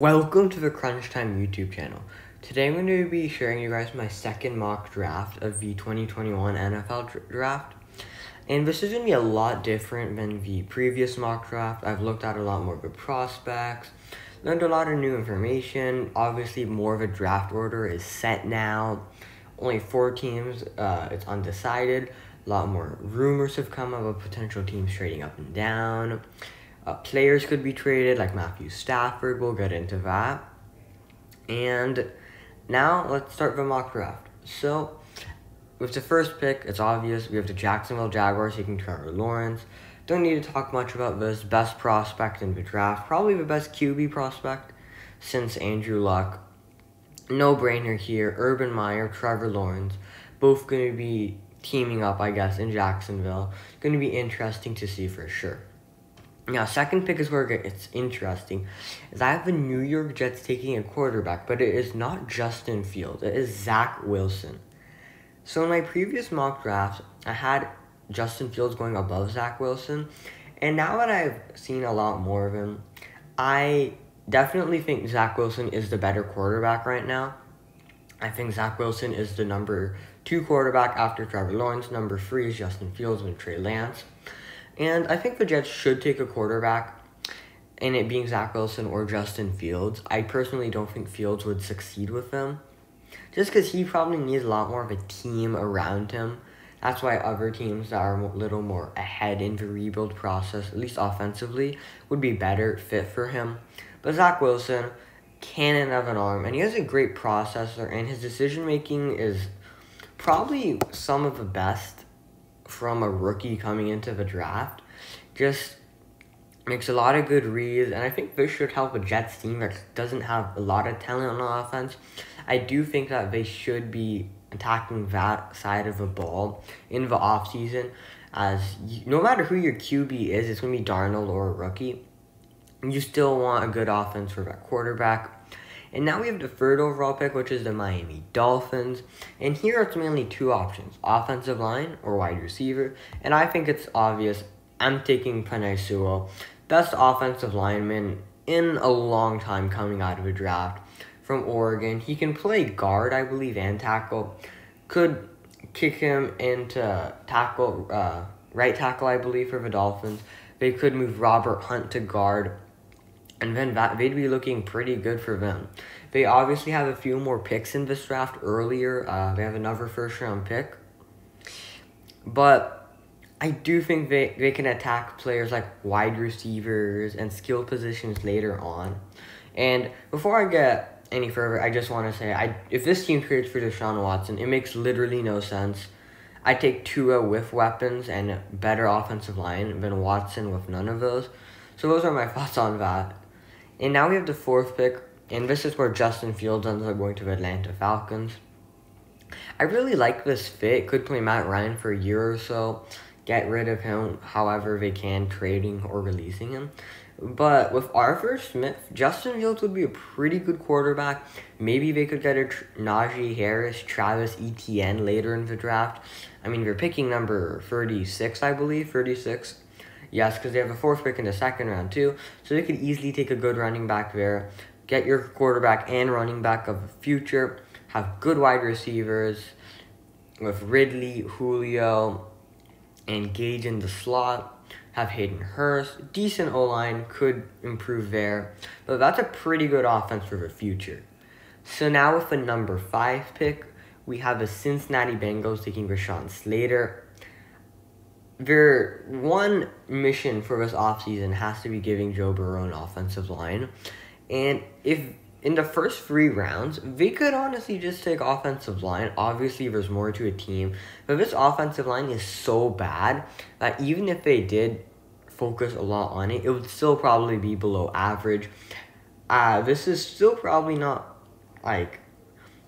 Welcome to the Crunch Time YouTube channel. Today I'm going to be sharing you guys my second mock draft of the 2021 NFL draft. And this is going to be a lot different than the previous mock draft. I've looked at a lot more good prospects, learned a lot of new information. Obviously more of a draft order is set now. Only 4 teams, it's undecided. A lot more rumors have come of potential teams trading up and down. Players could be traded, like Matthew Stafford. We'll get into that. And now let's start the mock draft. So, with the first pick, it's obvious. We have the Jacksonville Jaguars taking Trevor Lawrence. Don't need to talk much about this. Best prospect in the draft. Probably the best QB prospect since Andrew Luck. No brainer here. Urban Meyer, Trevor Lawrence. Both going to be teaming up, I guess, in Jacksonville. Going to be interesting to see for sure. Now, second pick is where it's interesting, is I have the New York Jets taking a quarterback, but it is not Justin Fields. It is Zach Wilson. So in my previous mock draft, I had Justin Fields going above Zach Wilson, and now that I've seen a lot more of him, I definitely think Zach Wilson is the better quarterback right now. I think Zach Wilson is the number 2 quarterback after Trevor Lawrence. Number 3 is Justin Fields and Trey Lance. And I think the Jets should take a quarterback, and it being Zach Wilson or Justin Fields. I personally don't think Fields would succeed with them, just because he probably needs a lot more of a team around him. That's why other teams that are a little more ahead in the rebuild process, at least offensively, would be better fit for him. But Zach Wilson, cannon of an arm, and he has a great processor, and his decision-making is probably some of the best from a rookie coming into the draft. Just makes a lot of good reads, and I think this should help a Jets team that doesn't have a lot of talent on offense. I do think that they should be attacking that side of the ball in the offseason, as no matter who your QB is, it's going to be Darnold or a rookie. You still want a good offense for that quarterback. And now we have the third overall pick, which is the Miami Dolphins. And here it's mainly 2 options, offensive line or wide receiver. And I think it's obvious. I'm taking Penei Sewell, best offensive lineman in a long time coming out of a draft from Oregon. He can play guard, I believe, and tackle. Could kick him into tackle, right tackle, I believe, for the Dolphins. They could move Robert Hunt to guard, and then they'd be looking pretty good for them. They obviously have a few more picks in this draft earlier. They have another first-round pick. But I do think they can attack players like wide receivers and skill positions later on. And before I get any further, I just want to say, if this team trades for Deshaun Watson, it makes literally no sense. I take Tua with weapons and better offensive line than Watson with none of those. So those are my thoughts on that. And now we have the 4th pick, and this is where Justin Fields ends up going to the Atlanta Falcons. I really like this fit. Could play Matt Ryan for a year or so, get rid of him however they can, trading or releasing him. But with Arthur Smith, Justin Fields would be a pretty good quarterback. Maybe they could get a Najee Harris, Travis Etienne later in the draft. I mean, they're picking number 36, I believe, 36. Yes, because they have a 4th pick in the 2nd round, too. So they could easily take a good running back there. Get your quarterback and running back of the future. Have good wide receivers with Ridley, Julio, and Gage in the slot. Have Hayden Hurst. Decent O-line. Could improve there. But that's a pretty good offense for the future. So now with the number 5 pick, we have the Cincinnati Bengals taking Rashawn Slater. Their one mission for this offseason has to be giving Joe Burrow an offensive line. And if in the first 3 rounds, they could honestly just take offensive line. Obviously, there's more to a team. But this offensive line is so bad that even if they did focus a lot on it, it would still probably be below average. This is still probably not,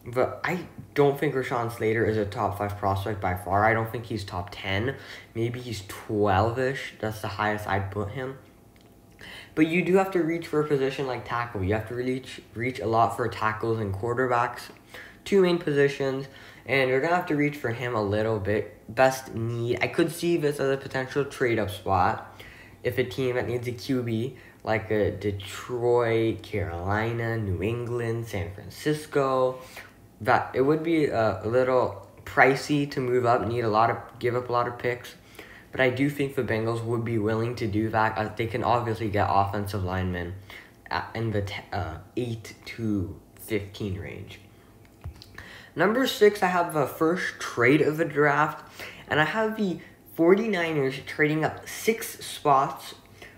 but I don't think Rashawn Slater is a top 5 prospect by far. I don't think he's top 10. Maybe he's 12-ish. That's the highest I'd put him. But you do have to reach for a position like tackle. You have to reach a lot for tackles and quarterbacks. 2 main positions. And you're going to have to reach for him a little bit. Best need. I could see this as a potential trade-up spot if a team that needs a QB like a Detroit, Carolina, New England, San Francisco. That it would be a little pricey to move up, give up a lot of picks. But I do think the Bengals would be willing to do that. They can obviously get offensive linemen in the 8 to 15 range. Number 6, I have the first trade of the draft, and I have the 49ers trading up 6 spots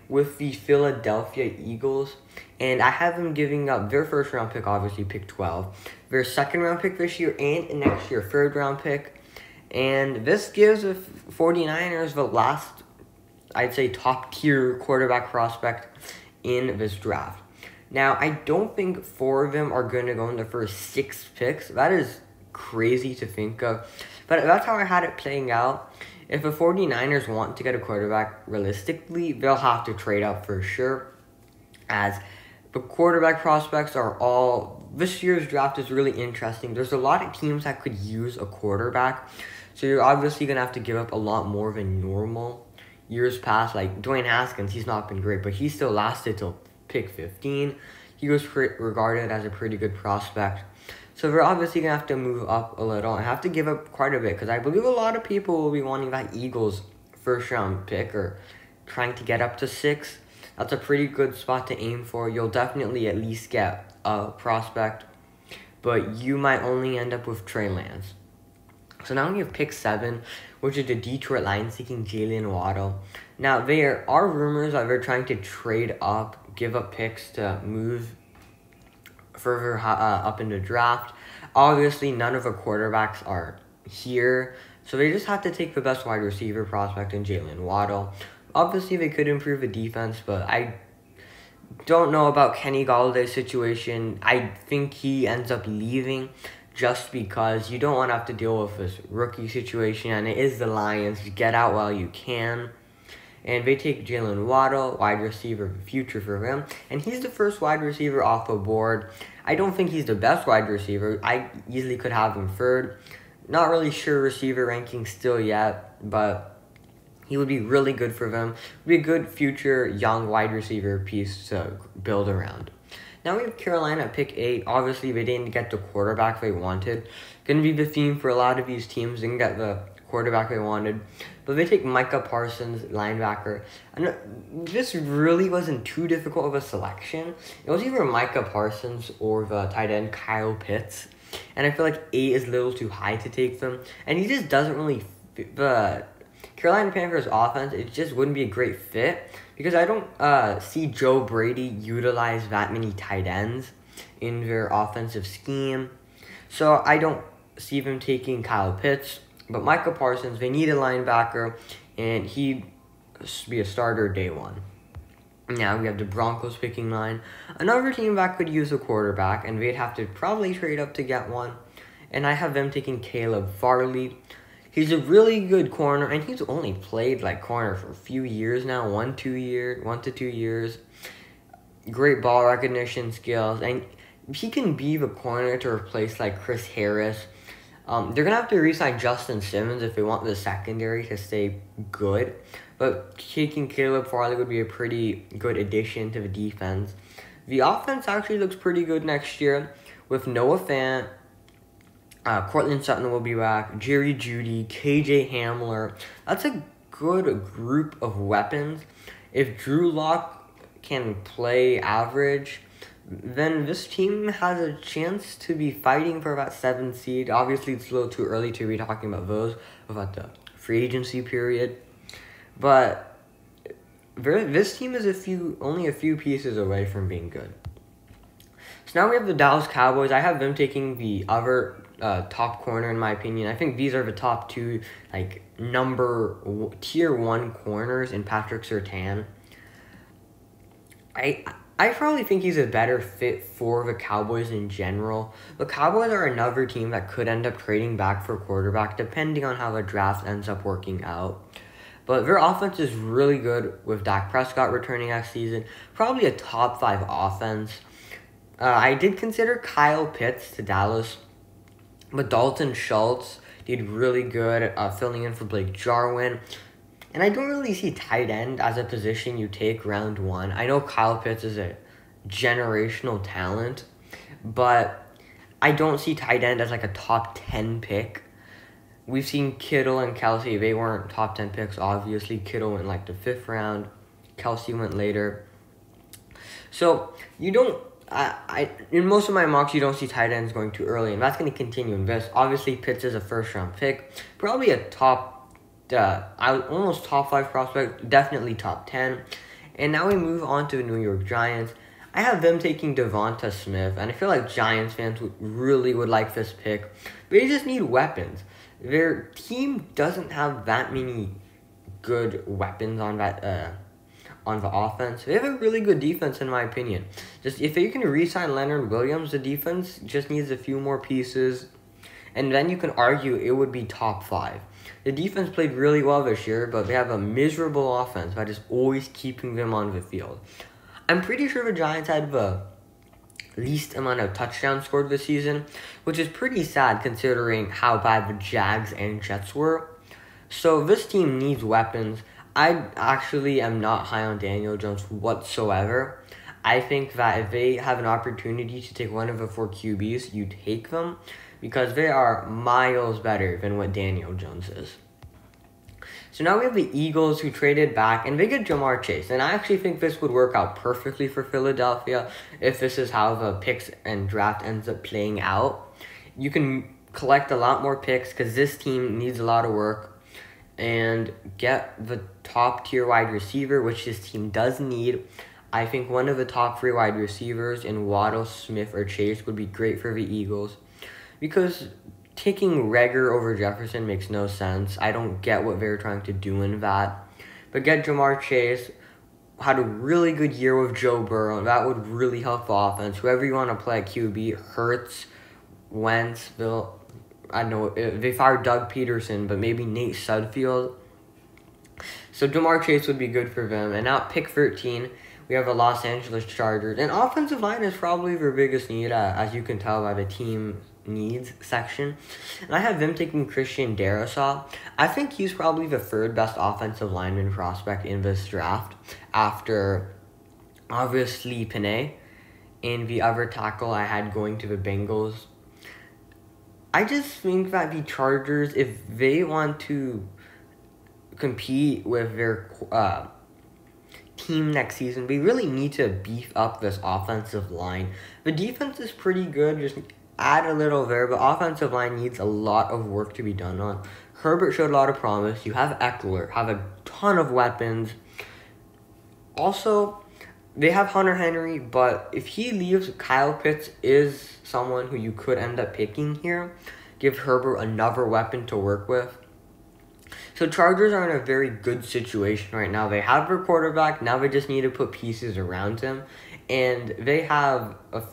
with the Philadelphia Eagles, and I have them giving up their first round pick, obviously pick 12, their second round pick this year, and next year third round pick. And this gives the 49ers the last, I'd say, top-tier quarterback prospect in this draft. Now, I don't think 4 of them are going to go in the first 6 picks. That is crazy to think of. But that's how I had it playing out. If the 49ers want to get a quarterback realistically, they'll have to trade up for sure. As the quarterback prospects are all... This year's draft is really interesting. There's a lot of teams that could use a quarterback. So you're obviously going to have to give up a lot more than normal. Years past, like Dwayne Haskins, he's not been great, but he still lasted till pick 15. He was regarded as a pretty good prospect. So we're obviously going to have to move up a little and have to give up quite a bit, because I believe a lot of people will be wanting that Eagles first round pick or trying to get up to 6. That's a pretty good spot to aim for. You'll definitely at least get a prospect, but you might only end up with Trey Lance. So now we have pick 7, which is the Detroit Lions seeking Jalen Waddle. Now, there are rumors that they're trying to trade up, give up picks to move further up in the draft. Obviously, none of the quarterbacks are here, so they just have to take the best wide receiver prospect in Jalen Waddle. Obviously, they could improve the defense, but I don't know about Kenny Galladay's situation. I think he ends up leaving, just because you don't want to have to deal with this rookie situation, and it is the Lions. Get out while you can. And they take Jalen Waddle, wide receiver future for them, and he's the first wide receiver off the board. I don't think he's the best wide receiver. I easily could have him third. Not really sure receiver ranking still yet, but he would be really good for them. Would be a good future young wide receiver piece to build around. Now we have Carolina at pick 8. Obviously, they didn't get the quarterback they wanted. Going to be the theme for a lot of these teams. Didn't get the quarterback they wanted. But they take Micah Parsons, linebacker. And this really wasn't too difficult of a selection. It was either Micah Parsons or the tight end Kyle Pitts. And I feel like 8 is a little too high to take them. And he just doesn't really fit. The Carolina Panthers offense, it just wouldn't be a great fit, because I don't see Joe Brady utilize that many tight ends in their offensive scheme. So I don't see them taking Kyle Pitts. But Micah Parsons, they need a linebacker, and he'd be a starter day 1. Now we have the Broncos picking 9. Another team that could use a quarterback, and they'd have to probably trade up to get one. And I have them taking Caleb Farley. He's a really good corner, and he's only played like corner for a few years now, 1 to 2 years. Great ball recognition skills, and he can be the corner to replace like Chris Harris. They're gonna have to re-sign Justin Simmons if they want the secondary to stay good, but taking Caleb Farley would be a pretty good addition to the defense. The offense actually looks pretty good next year with Noah Fant. Cortland Sutton will be back. Jerry Jeudy, KJ Hamler. That's a good group of weapons. If Drew Lock can play average, then this team has a chance to be fighting for that 7th seed. Obviously, it's a little too early to be talking about those, about the free agency period. But this team is only a few pieces away from being good. So now we have the Dallas Cowboys. I have them taking the other top corner, in my opinion. I think these are the top 2, like, tier 1 corners in Patrick Surtain. I probably think he's a better fit for the Cowboys in general. The Cowboys are another team that could end up trading back for quarterback, depending on how the draft ends up working out. But their offense is really good with Dak Prescott returning next season. Probably a top 5 offense. I did consider Kyle Pitts to Dallas, but Dalton Schultz did really good filling in for Blake Jarwin. And I don't really see tight end as a position you take round 1. I know Kyle Pitts is a generational talent, but I don't see tight end as like a top 10 pick. We've seen Kittle and Kelsey. They weren't top 10 picks, obviously. Kittle went like the 5th round. Kelsey went later. So you don't... in most of my mocks, you don't see tight ends going too early, and that's going to continue in this. Obviously, Pitts is a first-round pick. Probably a almost top 5 prospect. Definitely top 10. And now we move on to the New York Giants. I have them taking Devonta Smith, and I feel like Giants fans would like this pick. But they just need weapons. Their team doesn't have that many good weapons on the offense. They have a really good defense, in my opinion. Just if they can re-sign Leonard Williams, the defense just needs a few more pieces, and then you can argue it would be top 5. The defense played really well this year, but they have a miserable offense that is always keeping them on the field. I'm pretty sure the Giants had the least amount of touchdowns scored this season, which is pretty sad considering how bad the Jags and Jets were. So this team needs weapons. I actually am not high on Daniel Jones whatsoever. I think that if they have an opportunity to take one of the 4 QBs, you take them because they are miles better than what Daniel Jones is. So now we have the Eagles who traded back, and they get Jamar Chase. And I actually think this would work out perfectly for Philadelphia if this is how the picks and draft ends up playing out. You can collect a lot more picks because this team needs a lot of work and get the top-tier wide receiver, which this team does need. I think one of the top 3 wide receivers in Waddle, Smith, or Chase would be great for the Eagles because taking Reagor over Jefferson makes no sense. I don't get what they're trying to do in that. But get Jamar Chase, had a really good year with Joe Burrow. That would really help the offense. Whoever you want to play at QB, Hurts, Wentz, they fired Doug Peterson, but maybe Nate Sudfeld. So Jamar Chase would be good for them. And now at pick 13, we have the Los Angeles Chargers. And offensive line is probably their biggest need, as you can tell by the team needs section. And I have them taking Christian Darrisaw. I think he's probably the 3rd best offensive lineman prospect in this draft after, obviously, Penei. And the other tackle I had going to the Bengals. I just think that the Chargers, if they want to compete with their team next season, we really need to beef up this offensive line. The defense is pretty good, just add a little there, but offensive line needs a lot of work to be done on. Herbert showed a lot of promise. You have Eckler, have a ton of weapons. Also, they have Hunter Henry, but if he leaves, Kyle Pitts is someone who you could end up picking here. Give Herbert another weapon to work with. So Chargers are in a very good situation right now. They have their quarterback. Now they just need to put pieces around him. And they have a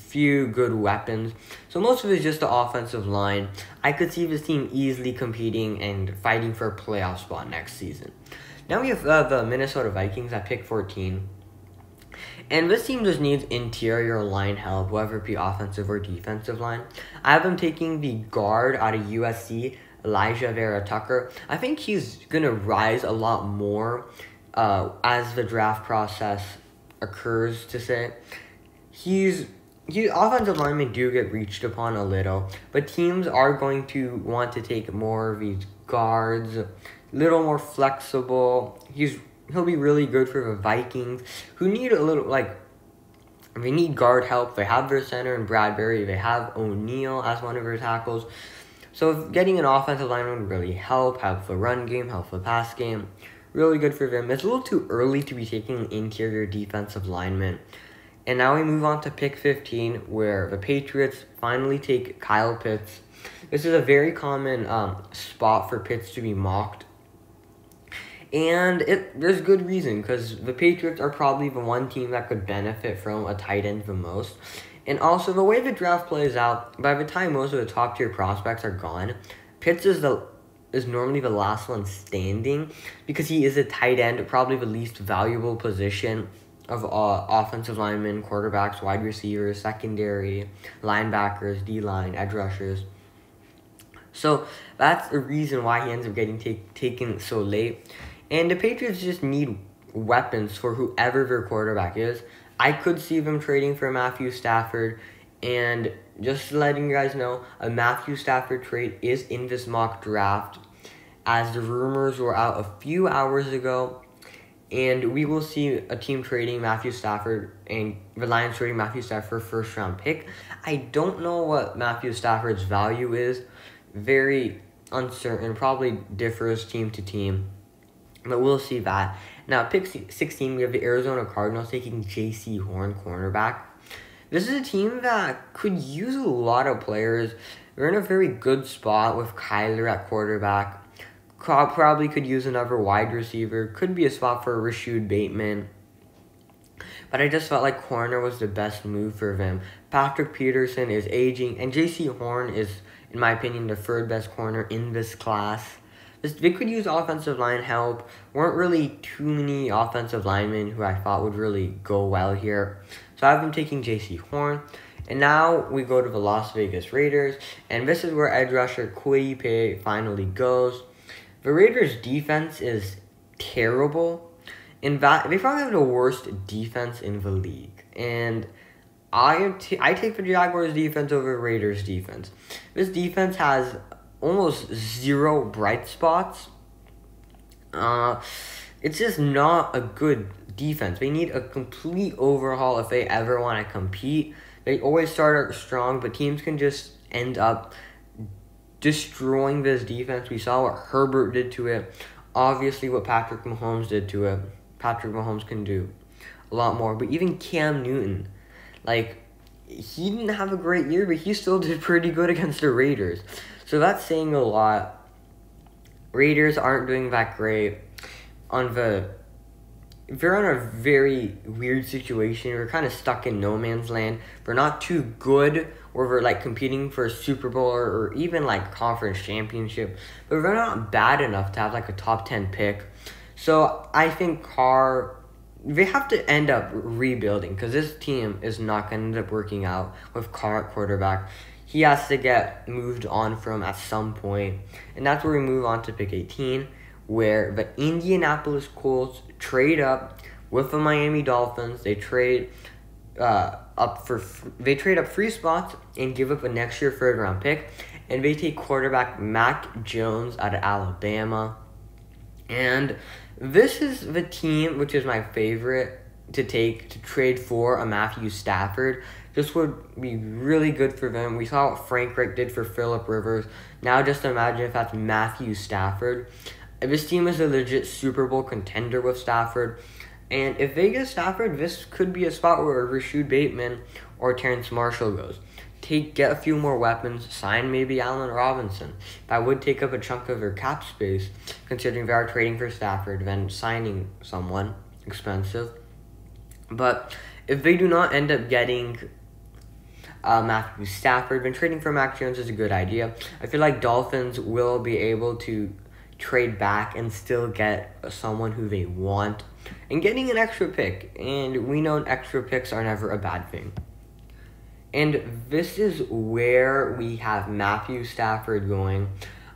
few good weapons. So most of it is just the offensive line. I could see this team easily competing and fighting for a playoff spot next season. Now we have the Minnesota Vikings at pick 14. And this team just needs interior line help, whether it be offensive or defensive line. I have them taking the guard out of USC, Elijah Vera Tucker. I think he's going to rise a lot more as the draft process occurs, to say. Offensive linemen do get reached upon a little, but teams are going to want to take more of these guards, a little more flexible. He'll be really good for the Vikings, who need a little, they need guard help. They have their center in Bradbury. They have O'Neal as one of their tackles. So getting an offensive lineman would really help the run game, help the pass game. Really good for them. It's a little too early to be taking an interior defensive lineman. And now we move on to pick 15, where the Patriots finally take Kyle Pitts. This is a very common spot for Pitts to be mocked. And there's good reason, because the Patriots are probably the one team that could benefit from a tight end the most. And also, the way the draft plays out, by the time most of the top-tier prospects are gone, Pitts is normally the last one standing, because he is a tight end, probably the least valuable position of offensive linemen, quarterbacks, wide receivers, secondary, linebackers, D-line, edge rushers. So that's the reason why he ends up getting taken so late. And the Patriots just need weapons for whoever their quarterback is. I could see them trading for Matthew Stafford. And just letting you guys know, a Matthew Stafford trade is in this mock draft, as the rumors were out a few hours ago. And we will see a team trading Matthew Stafford and the Lions trading Matthew Stafford first round pick. I don't know what Matthew Stafford's value is. Very uncertain. Probably differs team to team. But we'll see that. Now, pick 16, we have the Arizona Cardinals taking J.C. Horn, cornerback. This is a team that could use a lot of players. They're in a very good spot with Kyler at quarterback. Probably could use another wide receiver. Could be a spot for Rashad Bateman. But I just felt like corner was the best move for them. Patrick Peterson is aging. And J.C. Horn is, in my opinion, the third best corner in this class. They could use offensive line help. Weren't really too many offensive linemen who I thought would really go well here. So I have them taking J.C. Horn. And now we go to the Las Vegas Raiders. And this is where edge rusher Kwity Paye finally goes. The Raiders' defense is terrible. In fact, they probably have the worst defense in the league. And I take the Jaguars' defense over the Raiders' defense. This defense has almost zero bright spots. It's just not a good defense. They need a complete overhaul if they ever want to compete. They always start out strong, but teams can just end up destroying this defense. We saw what Herbert did to it. Obviously, what Patrick Mahomes did to it. Patrick Mahomes can do a lot more. But even Cam Newton, he didn't have a great year, but he still did pretty good against the Raiders. So that's saying a lot. Raiders aren't doing that great. They're in a very weird situation. We're kind of stuck in no man's land. We're not too good where we're competing for a Super Bowl or even conference championship. But we're not bad enough to have a top 10 pick. So I think they have to end up rebuilding because this team is not going to end up working out with Carr at quarterback. He has to get moved on from at some point. And that's where we move on to pick 18, where the Indianapolis Colts trade up with the Miami Dolphins. They trade up 3 spots and give up a next year third round pick. And they take quarterback Mac Jones out of Alabama. And this is the team which is my favorite to trade for a Matthew Stafford. This would be really good for them. We saw what Frank Reich did for Phillip Rivers. Now just imagine if that's Matthew Stafford. This team is a legit Super Bowl contender with Stafford. And if they get Stafford, this could be a spot where Rashad Bateman or Terrence Marshall goes. Get a few more weapons, sign maybe Allen Robinson. That would take up a chunk of their cap space, considering they are trading for Stafford, then signing someone expensive. But if they do not end up getting Matthew Stafford, then trading for Mac Jones is a good idea. I feel like Dolphins will be able to trade back and still get someone who they want and getting an extra pick. And we know extra picks are never a bad thing. And this is where we have Matthew Stafford going.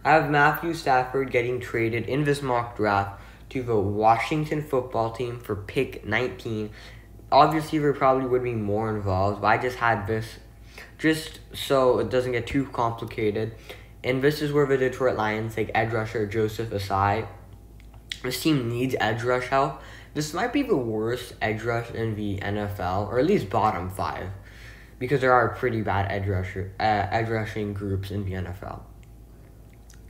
I have Matthew Stafford getting traded in this mock draft to the Washington football team for pick 19. Obviously, there probably would be more involved, but I just had this just so it doesn't get too complicated. And this is where the Detroit Lions take edge rusher Joseph Ossai. This team needs edge rush help. This might be the worst edge rush in the NFL, or at least bottom 5. Because there are pretty bad edge rushing groups in the NFL.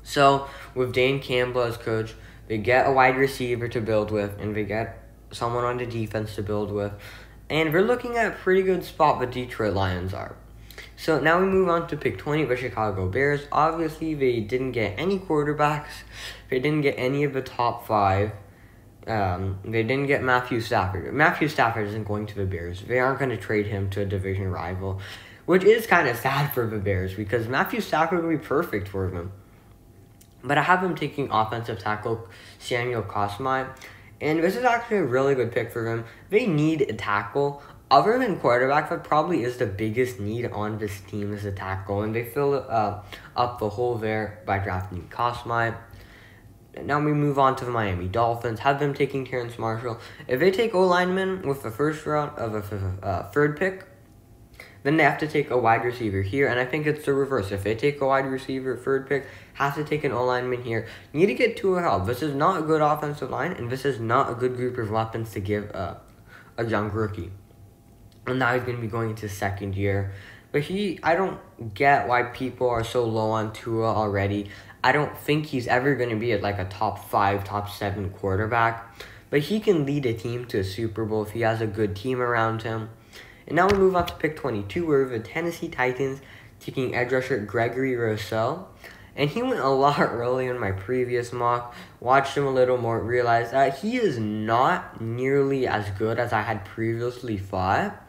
So, with Dane Campbell as coach, they get a wide receiver to build with, and they get someone on the defense to build with. And we're looking at a pretty good spot the Detroit Lions are. So, now we move on to pick 20, the Chicago Bears. Obviously, they didn't get any quarterbacks. They didn't get any of the top 5. They didn't get Matthew Stafford. Matthew Stafford isn't going to the Bears. They aren't going to trade him to a division rival, which is kind of sad for the Bears because Matthew Stafford would be perfect for them. But I have him taking offensive tackle Samuel Cosmi, and this is actually a really good pick for them. They need a tackle. Other than quarterback, that probably is the biggest need on this team is a tackle, and they fill up the hole there by drafting Cosmi. Now we move on to the Miami Dolphins. Have them taking Terrence Marshall. If they take O-lineman with the first round of a third pick, then they have to take a wide receiver here, and I think it's the reverse. If they take a wide receiver, third pick, have to take an O-lineman here. You need to get Tua help. This is not a good offensive line, and this is not a good group of weapons to give a young rookie. And now he's going to be going into second year. But I don't get why people are so low on Tua already. I don't think he's ever going to be like a top 5, top 7 quarterback. But he can lead a team to a Super Bowl if he has a good team around him. And now we move on to pick 22, where the Tennessee Titans taking edge rusher Gregory Rousseau. And he went a lot earlier in my previous mock. Watched him a little more, realized that he is not nearly as good as I had previously thought.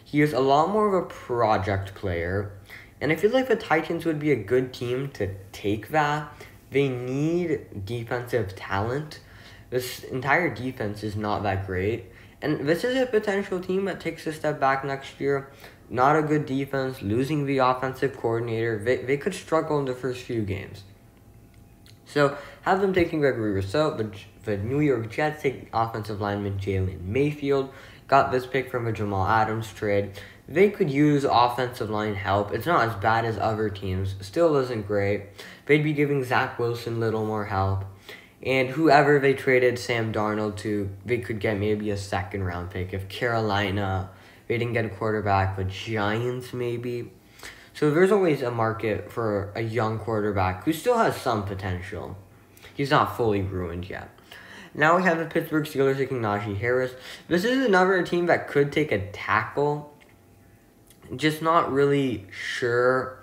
He is a lot more of a project player. And I feel like the Titans would be a good team to take that. They need defensive talent. This entire defense is not that great. And this is a potential team that takes a step back next year. Not a good defense, losing the offensive coordinator. They could struggle in the first few games. So, have them taking Gregory Rousseau. The New York Jets take offensive lineman Jalen Mayfield. Got this pick from a Jamal Adams trade. They could use offensive line help. It's not as bad as other teams. Still isn't great. They'd be giving Zach Wilson a little more help. And whoever they traded Sam Darnold to, they could get maybe a second-round pick. If Carolina, they didn't get a quarterback, but Giants maybe. So there's always a market for a young quarterback who still has some potential. He's not fully ruined yet. Now we have the Pittsburgh Steelers taking Najee Harris. This is another team that could take a tackle. Just not really sure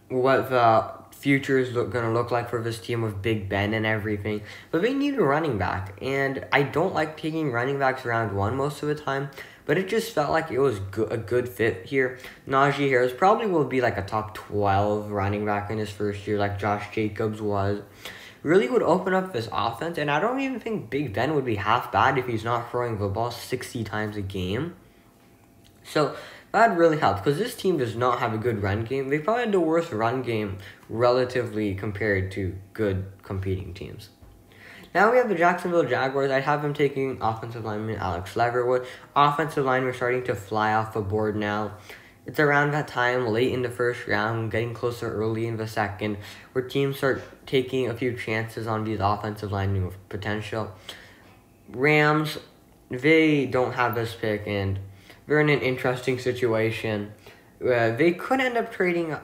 what the future is going to look like for this team with Big Ben and everything. But they need a running back. And I don't like taking running backs round 1 most of the time. But it just felt like it was a good fit here. Najee Harris probably will be like a top 12 running back in his first year, like Josh Jacobs was. Really would open up this offense. And I don't even think Big Ben would be half bad if he's not throwing the ball 60 times a game. So that really helps, because this team does not have a good run game. They probably had the worst run game relatively compared to good competing teams. Now we have the Jacksonville Jaguars. I have them taking offensive lineman Alex Leatherwood. Offensive line, we're starting to fly off the board now. It's around that time, late in the first round, getting closer early in the second, where teams start taking a few chances on these offensive linemen with potential. Rams, they don't have this pick, and they're in an interesting situation. They could end up trading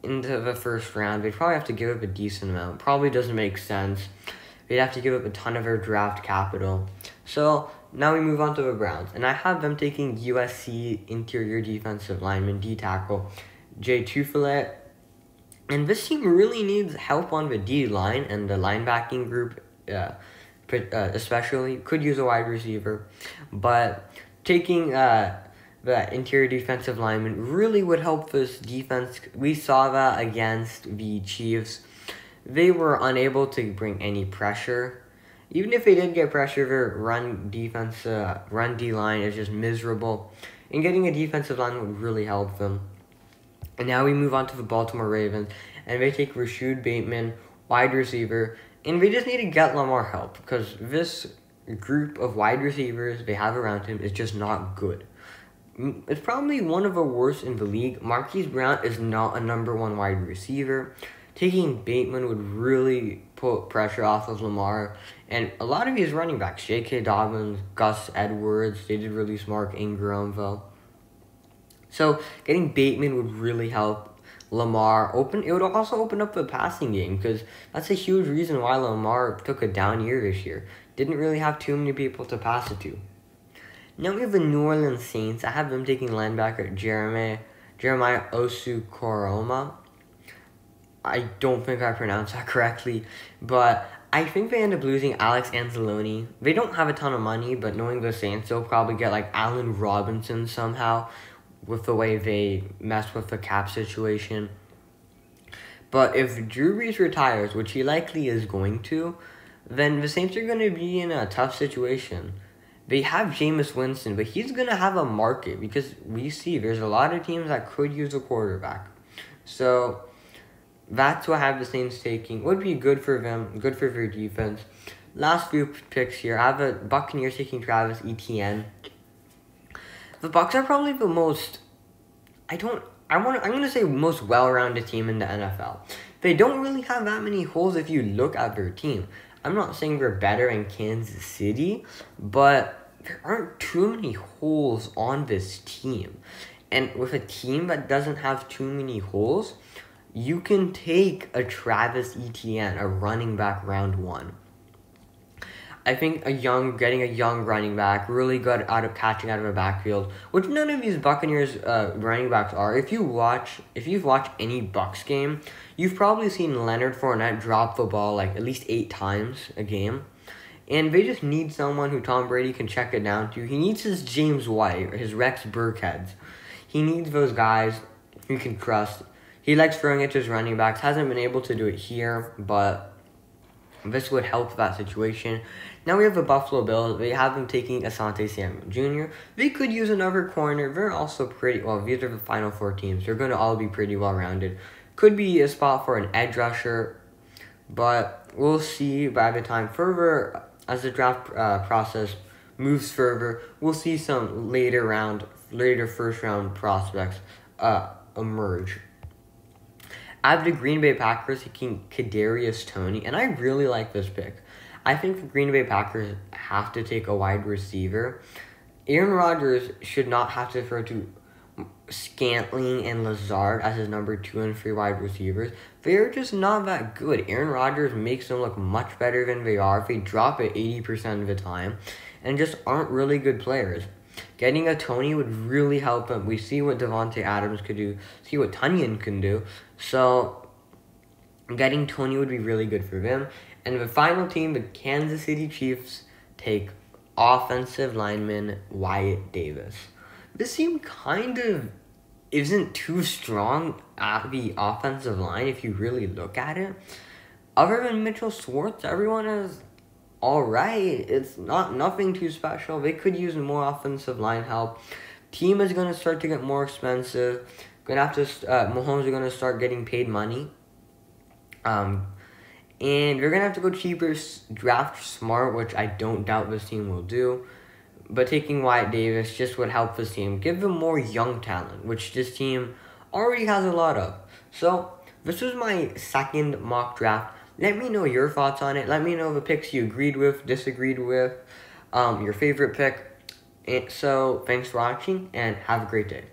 into the first round. They'd probably have to give up a decent amount. Probably doesn't make sense. They'd have to give up a ton of their draft capital. So now we move on to the Browns. And I have them taking USC interior defensive lineman, D-tackle, Jay Tufele. And this team really needs help on the D-line and the linebacking group, especially. Could use a wide receiver. But taking the interior defensive lineman really would help this defense. We saw that against the Chiefs. They were unable to bring any pressure. Even if they did get pressure, their run D-line is just miserable. And getting a defensive line would really help them. And now we move on to the Baltimore Ravens. And they take Rashud Bateman, wide receiver. And they just need to get Lamar help, because this group of wide receivers they have around him is just not good. It's probably one of the worst in the league. Marquise Brown is not a number 1 wide receiver. Taking Bateman would really put pressure off of Lamar. And a lot of these running backs, J.K. Dobbins, Gus Edwards, they did release Mark Ingram, though. So getting Bateman would really help Lamar. It would also open up the passing game, because that's a huge reason why Lamar took a down year this year. Didn't really have too many people to pass it to. Now we have the New Orleans Saints. I have them taking linebacker Jeremiah Osu-Koroma. I don't think I pronounced that correctly, but I think they end up losing Alex Anzalone. They don't have a ton of money, but knowing the Saints, they'll probably get like Allen Robinson somehow with the way they mess with the cap situation. But if Drew Brees retires, which he likely is going to, then the Saints are going to be in a tough situation. They have Jameis Winston, but he's going to have a market, because we see there's a lot of teams that could use a quarterback. So that's what I have the Saints taking. Would be good for them, good for their defense. Last few picks here. I have the Buccaneers taking Travis Etienne. The Bucs are probably the most, I'm gonna say most well-rounded team in the NFL. They don't really have that many holes if you look at their team. I'm not saying they're better in Kansas City, but there aren't too many holes on this team. And with a team that doesn't have too many holes, you can take a Travis Etienne, a running back round 1. I think getting a young running back, really good out of catching out of a backfield, which none of these Buccaneers running backs are. If you've watched any Bucs game, you've probably seen Leonard Fournette drop the ball like at least 8 times a game. And they just need someone who Tom Brady can check it down to. He needs his James White or his Rex Burkheads. He needs those guys who can trust. He likes throwing it to his running backs. Hasn't been able to do it here, but this would help that situation. Now we have the Buffalo Bills. They have them taking Asante Samuel Jr. They could use another corner. They're also pretty well. These are the final 4 teams. They're going to all be pretty well rounded. Could be a spot for an edge rusher, but we'll see by the time further as the draft process moves further. We'll see some later first round prospects emerge. I have the Green Bay Packers taking Kadarius Toney, and I really like this pick. I think the Green Bay Packers have to take a wide receiver. Aaron Rodgers should not have to throw to Scantling and Lazard as his number 2 and 3 wide receivers. They're just not that good. Aaron Rodgers makes them look much better than they are if they drop it 80% of the time and just aren't really good players. Getting a Toney would really help him. We see what Devontae Adams could do, see what Tunyon can do. So getting Toney would be really good for them. And the final team, the Kansas City Chiefs, take offensive lineman Wyatt Davis. This team kind of isn't too strong at the offensive line if you really look at it. Other than Mitchell Schwartz, everyone is alright. It's nothing too special. They could use more offensive line help. Team is going to start to get more expensive. Mahomes are going to start getting paid money. And they're going to have to go cheaper, draft smart, which I don't doubt this team will do. But taking Wyatt Davis just would help this team. Give them more young talent, which this team already has a lot of. So, this was my second mock draft. Let me know your thoughts on it. Let me know the picks you agreed with, disagreed with, your favorite pick. So, thanks for watching, and have a great day.